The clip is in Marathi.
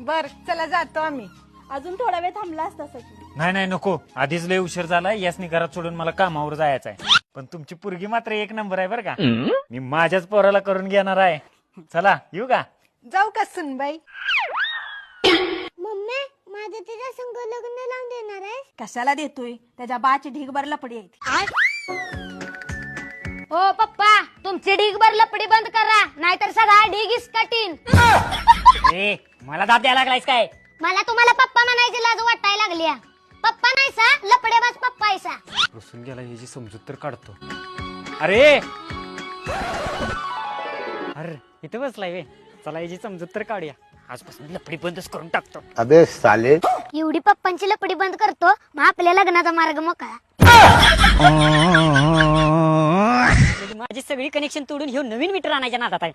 बर चला जातो आम्ही. अजून थोडा वेळ थांबला असता सचिन. नाही नको, आधीच लय उशीर झालाय. यासनी घरात सोडून मला कामावर जायचं आहे. पण तुमची पोरगी मात्र एक नंबर आहे बरं का. मी माझ्याच पोराला करून घेणार आहे. चला येऊ का? जाऊ का सुनबाई? मम्मी माझं तिच्या संग लग्न लावून देणार आहे. कशाला देतोय? त्याच्या बाची ढीगभर लपडी आहे. हो पप्पा, तुमची ढीगभर लपडी बंद करा, नाहीतर सगळा ढीग इसकाटीन. ए मला दाब द्यायला लागलायस काय? मला तुम्हाला पप्पा म्हणायची लाज वाटायला लागली. पप्पा नाही सा, लपडेबाज पप्पा आहे सा. रुसून गेला, ह्याची समजूत तर काढतो. अरे अरे इथे बसलाय वे. चला याची समजूत तर काढूया. आजपासून लपडी बंदच करून टाकतो. अबे साले. एवढी पप्पांची लपडी बंद करतो, मग आपल्या लग्नाचा मार्ग मोकळा. माझी सगळी कनेक्शन तोडून घेऊन नवीन मीटर आणायच्या नादात आहे.